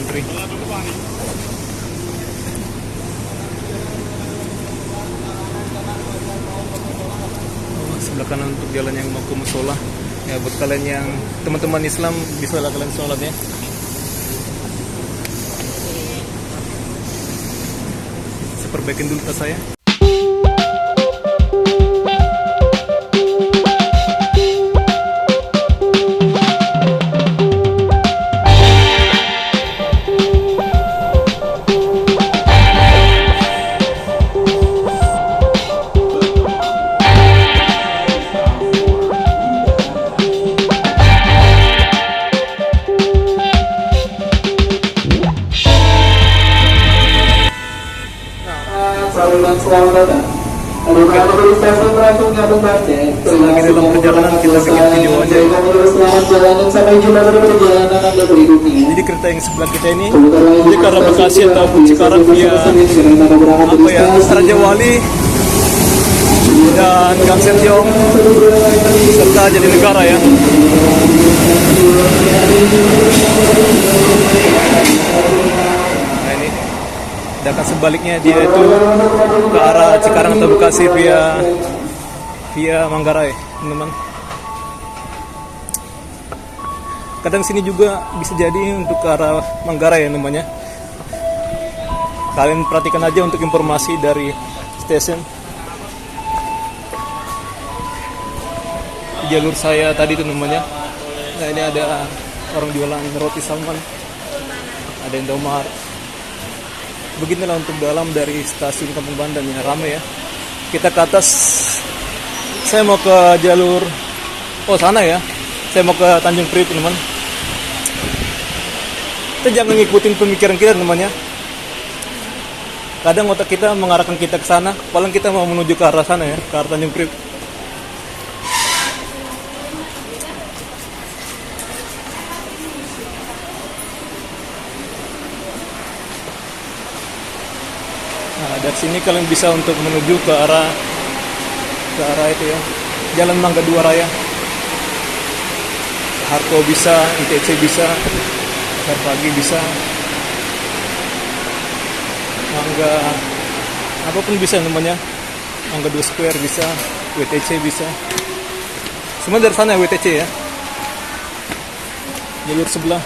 antri. Sebelah kanan untuk jalan yang mau ke musola. Ya, buat kalian yang teman-teman Islam bisa lah kalian sholat ya. Saya perbaikin dulu tas saya. Selamat datang. Selagi dalam perjalanan kita bikin video aja. Selamat jalan sampai jumpa pada perjalanan Anda berikutnya. Jadi kereta yang sebelah kita ini jadi ke arah Bekasi atau Cikarang via apa ya, Raja Wali dan Gang Setiong serta Jatinegara ya. Nah ini, sedangkan sebaliknya dia itu ke arah Cikarang atau Bekasi via Manggarai, teman-teman. Kadang sini juga bisa jadi untuk ke arah Manggarai ya namanya. Kalian perhatikan aja untuk informasi dari stasiun. Di jalur saya tadi itu namanya. Nah ini ada orang jualan roti salmon, ada Indomaret. Beginilah untuk dalam dari stasiun Kampung Bandan ya, ramai ya. Kita ke atas. Saya mau ke jalur sana ya. Saya mau ke Tanjung Priok teman. Kita jangan ngikutin pemikiran kita namanya. Kadang otak kita mengarahkan kita ke sana, paling kita mau menuju ke arah sana ya, ke arah Tanjung Priok. Nah, dari sini kalian bisa untuk menuju ke arah itu ya, Jalan Mangga 2 Raya. Harko bisa, ITC bisa, Pasar Pagi bisa, Mangga apapun bisa namanya, Mangga 2 Square bisa, WTC bisa. Semua dari sana WTC ya. Jalur sebelah.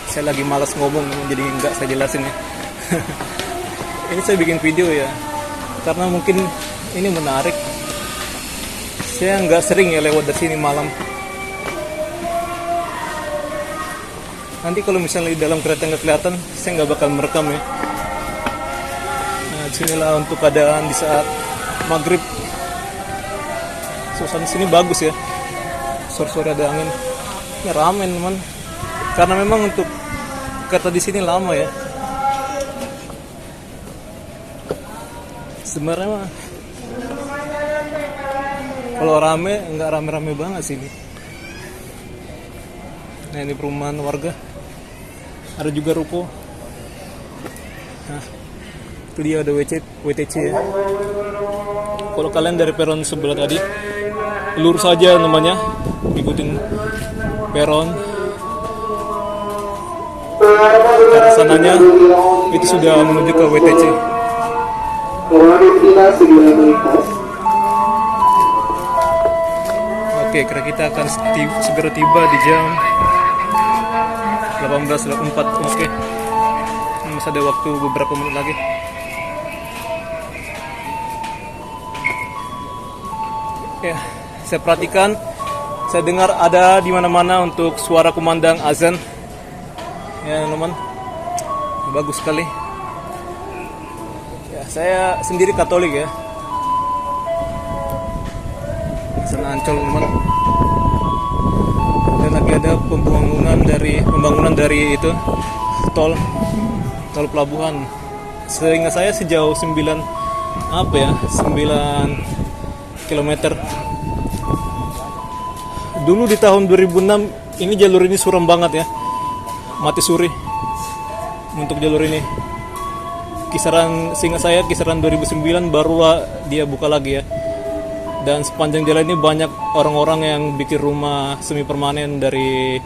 Saya lagi malas ngomong, jadi nggak saya jelasin ya. Ini saya bikin video ya, karena mungkin ini menarik. Saya nggak sering ya lewat dari sini malam. Nanti kalau misalnya di dalam kereta nggak kelihatan, saya nggak bakal merekam ya. Nah, disinilah untuk keadaan di saat maghrib. Suasana sini bagus ya. Sore-sore ada angin. Ini ramai teman. Karena memang untuk kereta di sini lama ya. Sebenarnya mah kalau rame nggak rame-rame banget sini. Nah ini perumahan warga, ada juga ruko. Nah itu dia ada WTC ya. Kalau kalian dari peron sebelah tadi lurus saja namanya, ikutin peron. Karena sananya itu sudah menuju ke WTC. Oke, kira kita akan segera tiba di jam 18.04. Oke, masih ada waktu beberapa menit lagi. Ya, saya perhatikan, saya dengar ada di mana-mana untuk suara kumandang azan. Ya, teman, bagus sekali. Ya, saya sendiri Katolik ya. Sana Ancol, teman. Dan lagi ada pembangunan dari itu tol pelabuhan. Seingat saya sejauh 9 km. Dulu di tahun 2006 ini jalur ini suram banget ya. Mati suri untuk jalur ini. Seingat saya kisaran 2009 barulah dia buka lagi ya. Dan sepanjang jalan ini banyak orang-orang yang bikin rumah semi permanen dari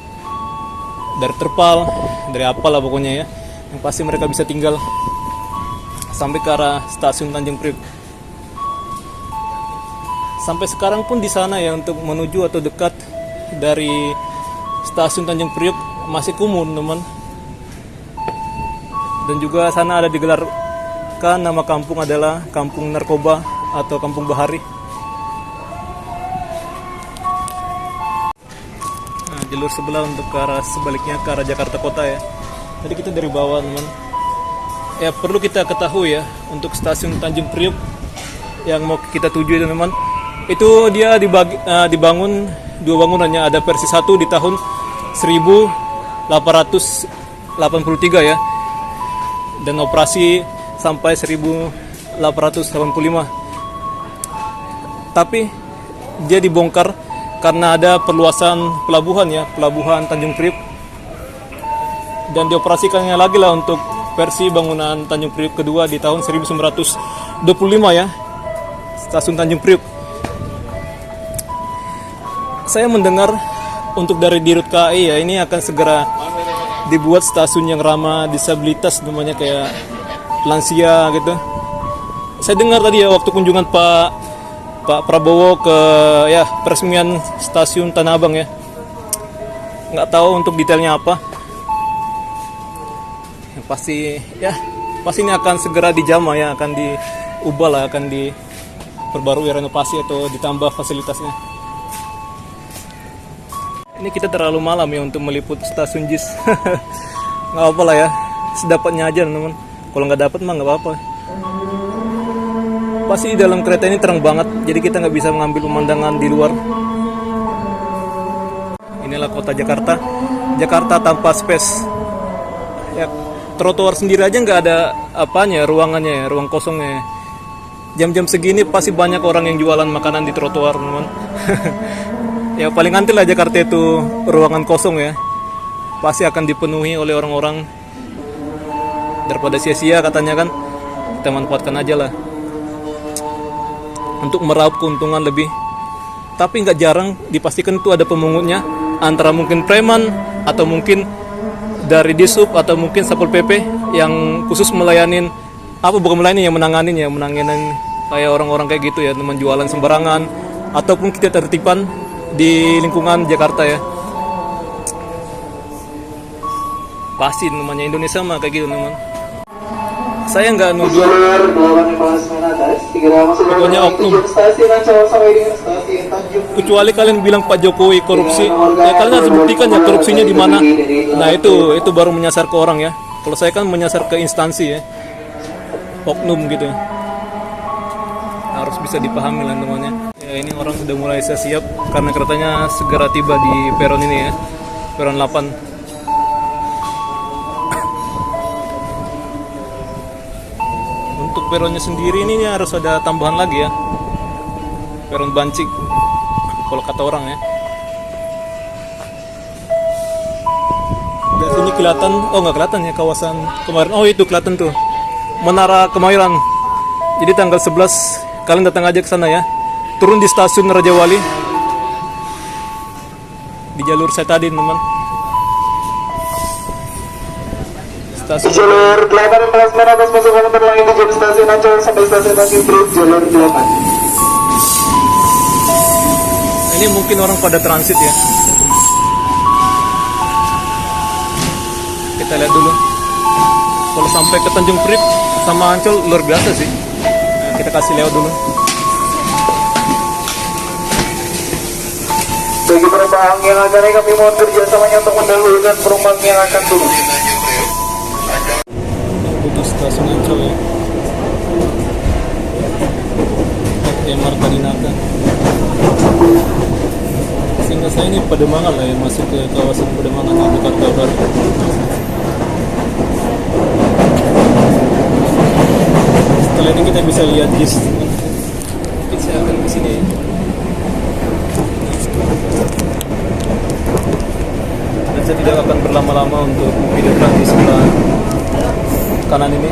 terpal, dari apalah pokoknya ya. Yang pasti mereka bisa tinggal sampai ke arah stasiun Tanjung Priok. Sampai sekarang pun di sana ya, untuk menuju atau dekat dari stasiun Tanjung Priok masih kumuh, teman. Dan juga sana ada digelarkan nama kampung adalah Kampung Narkoba atau Kampung Bahari. Nah, jalur sebelah untuk ke arah sebaliknya ke arah Jakarta Kota ya. Tadi kita dari bawah, teman. Ya, perlu kita ketahui ya, untuk stasiun Tanjung Priok yang mau kita tuju itu, teman, itu dia dibangun dua bangunannya. Ada versi 1 di tahun 1883 ya, dan operasi sampai 1885. Tapi dia dibongkar karena ada perluasan pelabuhan ya, pelabuhan Tanjung Priok, dan dioperasikannya lagi lah untuk versi bangunan Tanjung Priok kedua di tahun 1925 ya, stasiun Tanjung Priok. Saya mendengar untuk dari Dirut KAI ya, ini akan segera dibuat stasiun yang ramah disabilitas, namanya kayak lansia gitu. Saya dengar tadi ya waktu kunjungan Pak Prabowo ke ya peresmian stasiun Tanah Abang ya. Nggak tahu untuk detailnya apa. Yang pasti ini akan segera dijamah ya, akan diubah lah, akan diperbarui, renovasi atau ditambah fasilitasnya. Ini kita terlalu malam ya untuk meliput stasiun JIS. Nggak apa-apa lah ya, sedapatnya aja teman. Kalau nggak dapat mah nggak apa-apa. Pasti di dalam kereta ini terang banget, jadi kita nggak bisa mengambil pemandangan di luar. Inilah kota Jakarta, Jakarta tanpa space. Ya, trotoar sendiri aja nggak ada apanya, ruangannya ya, ruang kosongnya. Jam-jam segini pasti banyak orang yang jualan makanan di trotoar, teman. Ya paling anti lah Jakarta itu ruangan kosong ya, pasti akan dipenuhi oleh orang-orang. Daripada sia-sia katanya kan, kita manfaatkan aja lah untuk meraup keuntungan lebih. Tapi nggak jarang dipastikan itu ada pemungutnya, antara mungkin preman atau mungkin dari Disub atau mungkin Satpol PP yang khusus melayanin, bukan melayanin, yang menanganin kayak orang-orang kayak gitu ya, teman, jualan sembarangan ataupun kita tertipan di lingkungan Jakarta ya. Pasti namanya Indonesia mah kayak gitu, teman. Saya nggak nuduh, pokoknya oknum. Kecuali kalian bilang Pak Jokowi korupsi, ya kalian harus buktikan ya korupsinya di mana. Nah itu baru menyasar ke orang ya. Kalau saya kan menyasar ke instansi ya, oknum gitu. Harus bisa dipahami lah temannya. Ya ini orang sudah mulai siap karena keretanya segera tiba di peron ini ya, peron 8. Untuk peronnya sendiri ini harus ada tambahan lagi ya, peron bancik kalau kata orang ya. Dari sini kelihatan, nggak kelihatan ya kawasan kemarin. Itu kelihatan tuh Menara Kemayoran. Jadi tanggal 11 kalian datang aja ke sana ya. Turun di stasiun Raja Wali di jalur saya tadi, teman. Stasiun jalur 8 transfer atas masuk komuter lain di jalur stasiun Ancol sampai stasiun Tanjung Priok jalur 8. Ini mungkin orang pada transit ya. Kita lihat dulu. Kalau sampai ke Tanjung Priok sama Ancol luar biasa sih. Nah, kita kasih lewat dulu. Bagi penumpang yang akan naik, kami mohon kerjasamanya untuk mendahulukan penumpang yang akan turun. Itu stasiun Ancol ya. Marta Dinata. Sehingga saya ini Pademangan lah ya, masuk ke kawasan Pademangan di Jakarta Barat. Setelah ini kita bisa lihat JIS. Mungkin saya akan ke sini ya. Dan saya tidak akan berlama-lama untuk videokan di sebelah kanan ini.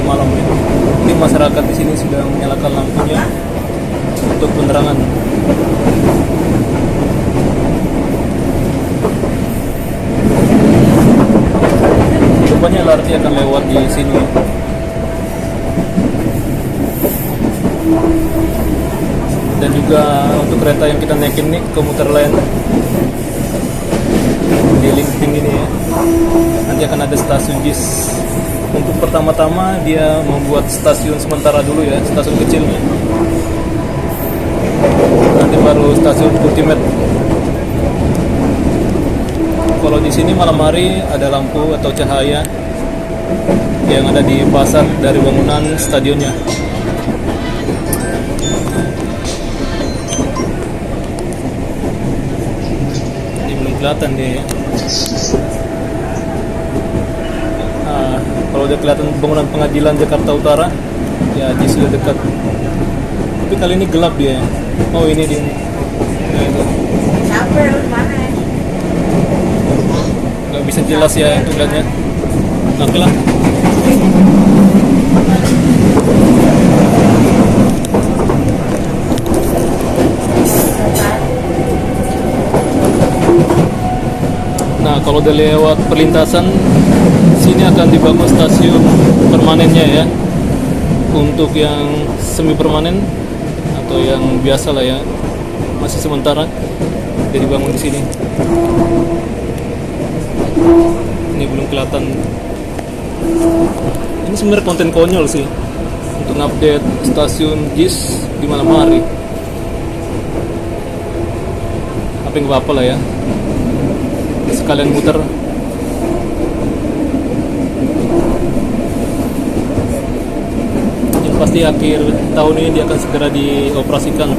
malam ya. Ini masyarakat di sini sudah menyalakan lampunya untuk penerangan. Rupanya LRT akan lewat di sini. Dan juga untuk kereta yang kita naikin nih, komuter lain di Lingping ini ya, nanti akan ada stasiun JIS. Untuk pertama-tama dia membuat stasiun sementara dulu ya, stasiun kecilnya, nanti baru stasiun ultimate. Kalau di sini malam hari ada lampu atau cahaya yang ada di fasad dari bangunan stadionnya. Ini belum kelihatan deh. Nah, kalau udah kelihatan bangunan pengadilan Jakarta Utara, ya JIS sudah dekat. Tapi kali ini gelap dia. Oh ini dia. Nah, itu. Nggak bisa jelas ya untuk lihatnya. Oke lah. Nah, kalau udah lewat perlintasan, sini akan dibangun stasiun permanennya ya. Untuk yang semi permanen atau yang biasa lah ya, masih sementara, jadi bangun di sini. Ini belum kelihatan. Ini sebenarnya konten konyol sih untuk ngupdate stasiun JIS di malam hari. Tapi nggak apa-apa lah ya, sekalian muter. Yang pasti akhir tahun ini dia akan segera dioperasikan.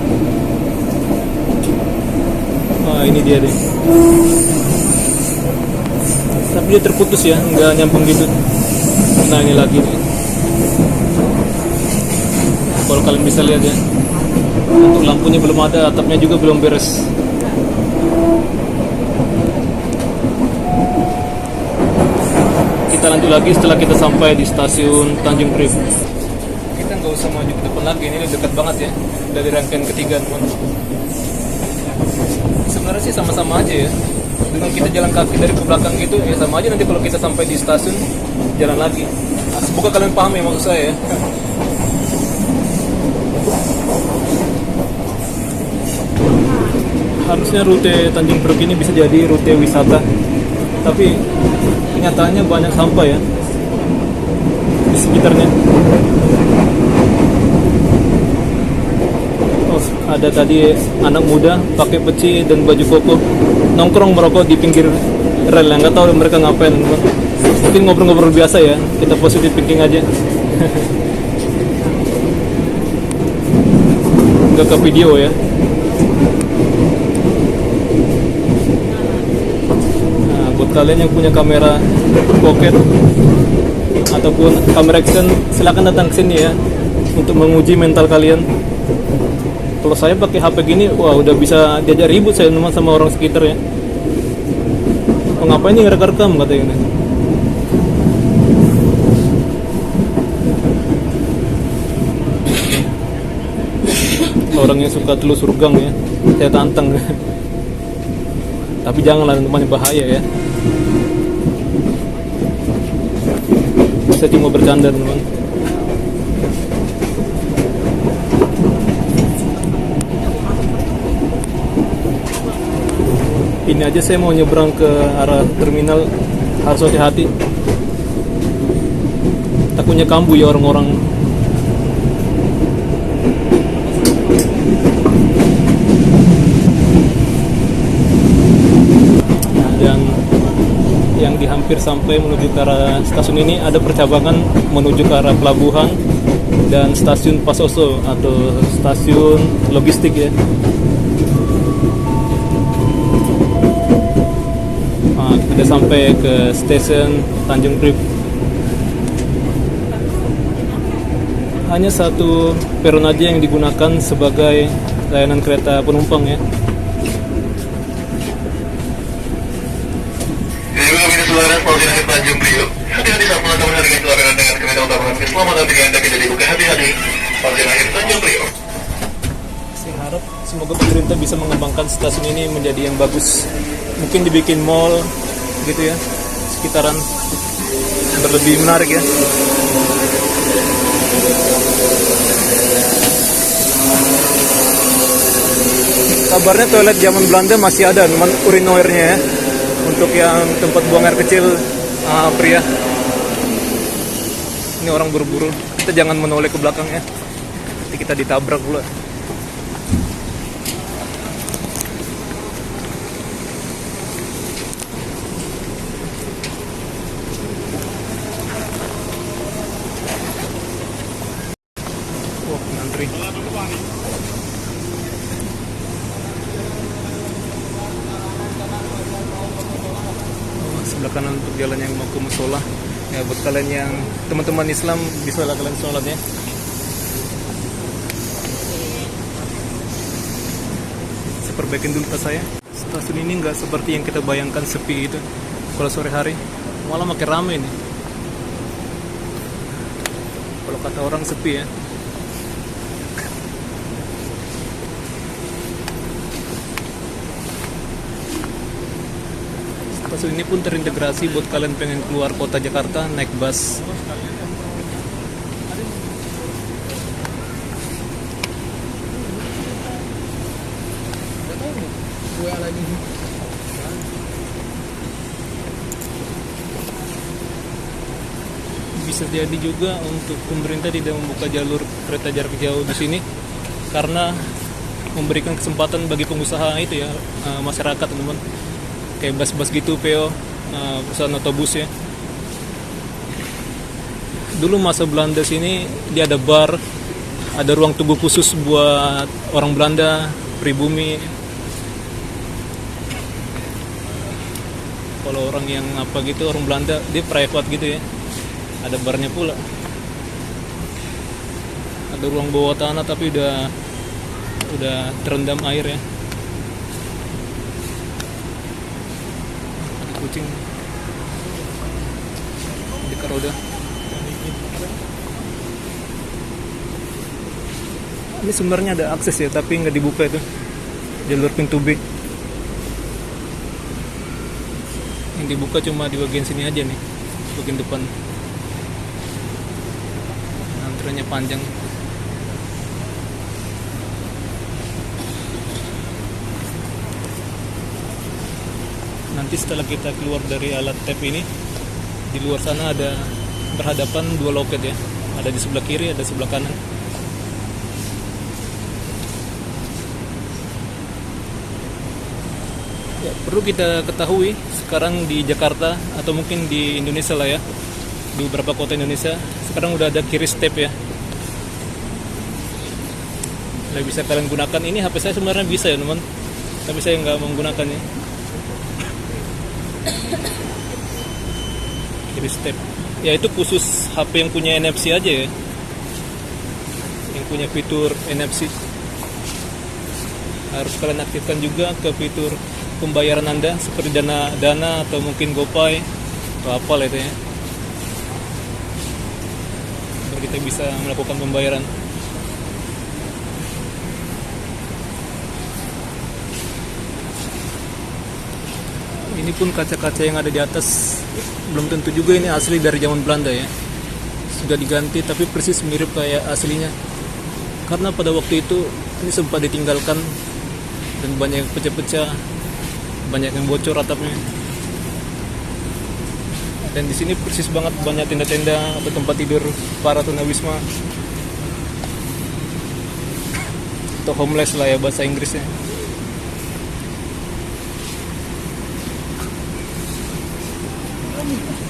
Nah ini dia deh. Tapi dia terputus ya, nggak nyambung gitu. Nah ini lagi nih. Kalau kalian bisa lihat ya, untuk lampunya belum ada, atapnya juga belum beres. Kita lanjut lagi setelah kita sampai di stasiun Tanjung Priok. Kita nggak usah maju ke depan lagi, ini dekat banget ya, dari rangkaian ketiga teman. Sebenarnya sih sama-sama aja ya. Dengan kita jalan kaki dari ke belakang gitu ya sama aja, nanti kalau kita sampai di stasiun jalan lagi. Nah, semoga kalian paham ya maksud saya ya. Harusnya rute Tanjung Priok ini bisa jadi rute wisata, tapi kenyataannya banyak sampah ya di sekitarnya. Oh, ada tadi anak muda pakai peci dan baju koko nongkrong merokok di pinggir rel, yang nggak tahu mereka ngapain. Mungkin ngobrol-ngobrol biasa ya, kita positive thinking aja. Nggak ke video ya. Nah, buat kalian yang punya kamera pocket ataupun kamera action, silakan datang ke sini ya untuk menguji mental kalian. Kalau saya pakai HP gini, wah udah bisa diajak ribut saya sama orang sekitar ya. Oh, ngapain nih ngerekam katanya. Orang yang suka telusur gang ya, saya tantang. Tapi janganlah teman, bahaya ya. Saya cuma bercanda teman. Ini aja saya mau nyebrang ke arah terminal, harus hati-hati. Takutnya kambuh ya orang-orang. Dan yang di hampir sampai menuju ke arah stasiun ini ada percabangan menuju ke arah pelabuhan dan stasiun Pasoso atau stasiun logistik ya. Kita sampai ke stasiun Tanjung Priok. Hanya satu peron aja yang digunakan sebagai layanan kereta penumpang ya. Saudara Koordinasi Tanjung Priok, hati-hati saat melakukan dengan kereta utama. Selamat datang di Stasiun Akhir Tanjung Priok. Saya harap semoga pemerintah bisa mengembangkan stasiun ini menjadi yang bagus. Mungkin dibikin mall gitu ya, sekitaran berlebih menarik ya. Kabarnya toilet zaman Belanda masih ada, cuman urinoirnya ya, untuk yang tempat buang air kecil pria. Ini orang buru-buru, kita jangan menoleh ke belakang ya, nanti kita ditabrak pula. Wah, ngantri. Sebelah kanan untuk jalan yang mau ke musola ya, buat kalian yang teman-teman Islam bisa lah kalian sholat ya. Saya perbaikin dulu tas saya. Stasiun ini nggak seperti yang kita bayangkan sepi itu. Kalau sore hari malah makin ramai nih. Kalau kata orang sepi ya. Stasiun ini pun terintegrasi buat kalian pengen keluar kota Jakarta naik bus. Bisa jadi juga untuk pemerintah tidak membuka jalur kereta jarak jauh di sini karena memberikan kesempatan bagi pengusaha itu ya, masyarakat teman-teman. Kayak bus-bus gitu, PO, perusahaan otobus ya. Dulu masa Belanda sini dia ada bar, ada ruang tunggu khusus buat orang Belanda, pribumi. Kalau orang yang apa gitu, orang Belanda dia private gitu ya. Ada barnya pula. Ada ruang bawah tanah tapi udah terendam air ya. Kucing di karoda. Ini sebenarnya ada akses ya, tapi nggak dibuka itu jalur pintu B. Yang dibuka cuma di bagian sini aja nih, bagian depan. Antriannya panjang. Nanti setelah kita keluar dari alat tap ini, di luar sana ada berhadapan dua loket ya. Ada di sebelah kiri, ada sebelah kanan. Ya, perlu kita ketahui sekarang di Jakarta atau mungkin di Indonesia lah ya, di beberapa kota Indonesia sekarang udah ada kiri step ya. Nah, bisa kalian gunakan. Ini HP saya sebenarnya bisa ya teman, tapi saya nggak menggunakannya. Kiri step ya, itu khusus HP yang punya NFC aja ya, yang punya fitur NFC. Harus kalian aktifkan juga ke fitur pembayaran Anda seperti Dana atau mungkin GoPay atau apa lah itu ya, biar kita bisa melakukan pembayaran. Ini pun kaca-kaca yang ada di atas belum tentu juga ini asli dari zaman Belanda ya. Sudah diganti tapi persis mirip kayak aslinya. Karena pada waktu itu ini sempat ditinggalkan dan banyak yang pecah-pecah, banyak yang bocor atapnya. Dan di sini persis banget banyak tenda-tenda atau tempat tidur para tunawisma atau homeless lah ya bahasa Inggrisnya.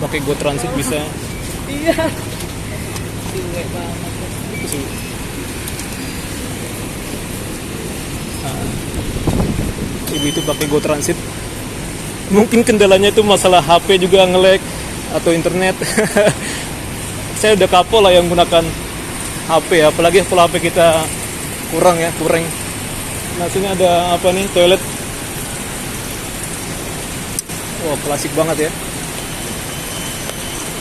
Pakai Go Transit bisa. Iya. Tinggi banget. Ibu itu pakai Go Transit. Mungkin kendalanya itu masalah HP juga nge-lag atau internet. Saya udah kapok lah yang menggunakan HP ya, apalagi kalau HP kita kurang. Nah, sini ada apa nih, toilet. Wah, klasik banget ya.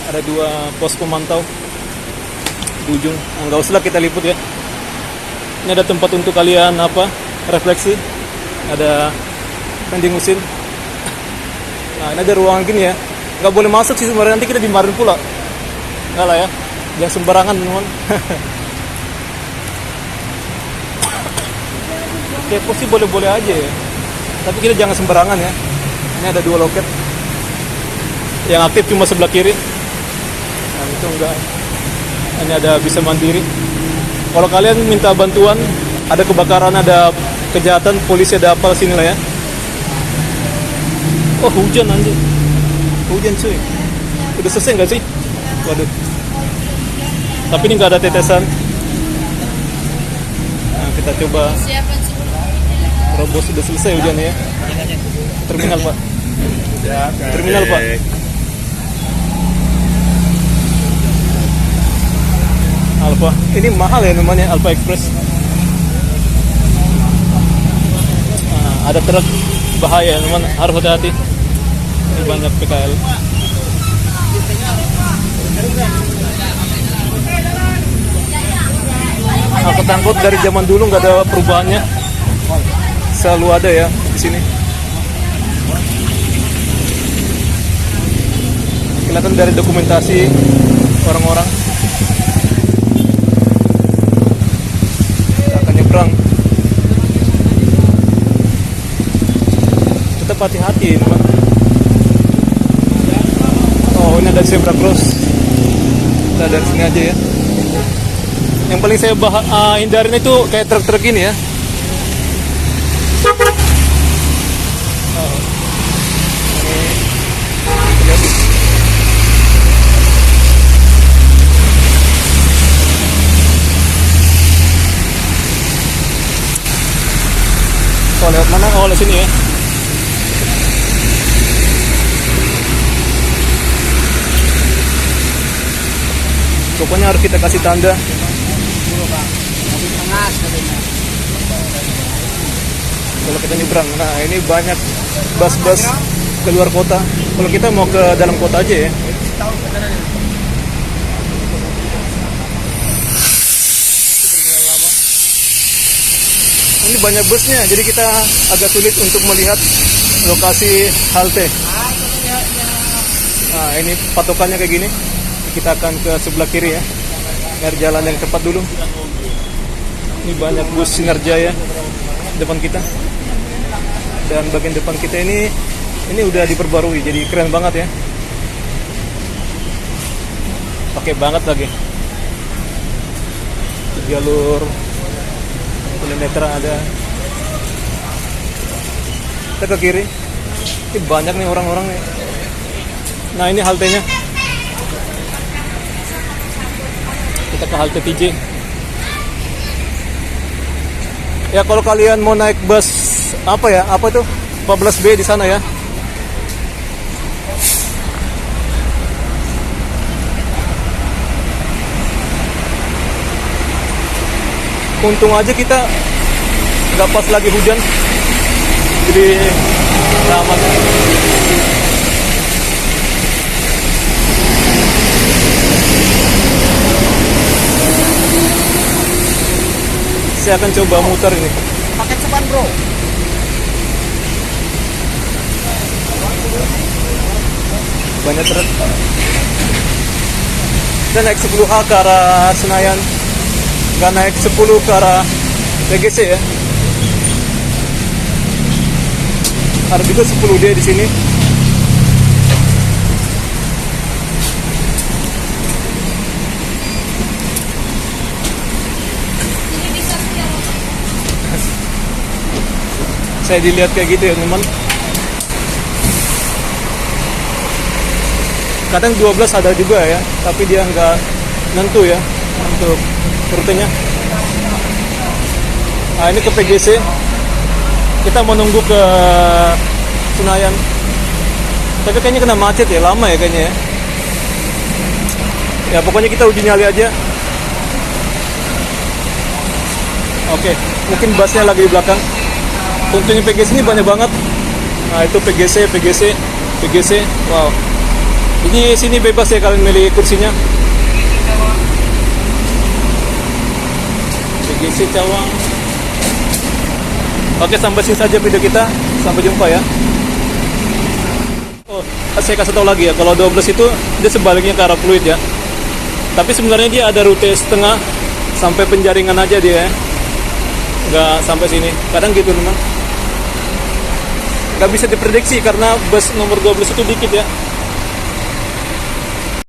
Ada dua pos pemantau ujung. Nggak usah lah kita liput ya. Ini ada tempat untuk kalian refleksi. Ada vending mesin. Nah, ini ada ruangan gini ya. Nggak boleh masuk sih sebenarnya, nanti kita dimarahin pula. Nggak lah ya, jangan sembarangan teman. Kepo sih boleh-boleh aja ya, tapi kita jangan sembarangan ya. Ini ada 2 loket. Yang aktif cuma sebelah kiri. Nah, itu enggak. Ini ada bisa mandiri. Kalau kalian minta bantuan, ada kebakaran, ada kejahatan, polisi ada apa sini lah ya. Oh, hujan anjir. Hujan cuy. Udah selesai nggak sih? Waduh. Tapi ini nggak ada tetesan. Nah, kita coba. Siapa sih? Terobos sudah selesai hujannya ya. Terminal Pak. Terminal Pak. Alfa. Ini mahal ya namanya Alfa Express. Nah, ada truk bahaya teman, harus hati-hati. Ini banyak PKL. Aku takut dari zaman dulu nggak ada perubahannya. Selalu ada ya di sini. Kelihatan dari dokumentasi orang-orang. Kita akan nyebrang. Tetap hati-hati teman. Oh, ini ada zebra cross. Kita dari sini aja ya. Yang paling saya hindarin itu kayak truk-truk ini ya. Oh, lewat mana? Oh, lewat sini ya. Pokoknya harus kita kasih tanda. Kalau kita nyebrang, nah ini banyak bus-bus ke luar kota. Kalau kita mau ke dalam kota aja ya. Ini banyak busnya, jadi kita agak sulit untuk melihat lokasi halte. Nah, ini patokannya kayak gini. Kita akan ke sebelah kiri ya, nyari jalan yang tepat dulu. Ini banyak bus Sinarjaya depan kita, dan bagian depan kita ini udah diperbarui, jadi keren banget ya. Pakai banget lagi. Jalur kilometer ada. Kita ke kiri. Ini banyak nih orang-orang nih. Nah, ini haltenya. Kita ke halte TJ. Ya, kalau kalian mau naik bus apa itu 14B di sana ya. Untung aja kita nggak pas lagi hujan, jadi aman. Saya akan coba muter ini. Paket sepan bro. Banyak truk. Kita naik 10A ke arah Senayan, nggak naik 10 ke arah PGC ya. Ada juga 10D di sini. Saya dilihat kayak gitu ya teman. Kadang 12 ada juga ya, tapi dia nggak nentu ya untuk rutenya. Nah, ini ke PGC. Kita mau nunggu ke Senayan. Tapi kayaknya kena macet ya, lama ya kayaknya ya. Ya pokoknya kita uji nyali aja. Oke, mungkin busnya lagi di belakang. Tentunya PGC ini banyak banget. Nah, itu PGC. Wow. Jadi sini bebas ya kalian milih kursinya. Bekasi Cawang. Oke, sampai sini saja video kita. Sampai jumpa ya. Oh, saya kasih tahu lagi ya, kalau 12 itu dia sebaliknya ke arah Pluit ya. Tapi sebenarnya dia ada rute setengah sampai Penjaringan aja dia ya. Nggak sampai sini. Kadang gitu memang. Nggak bisa diprediksi karena bus nomor 12 itu dikit ya.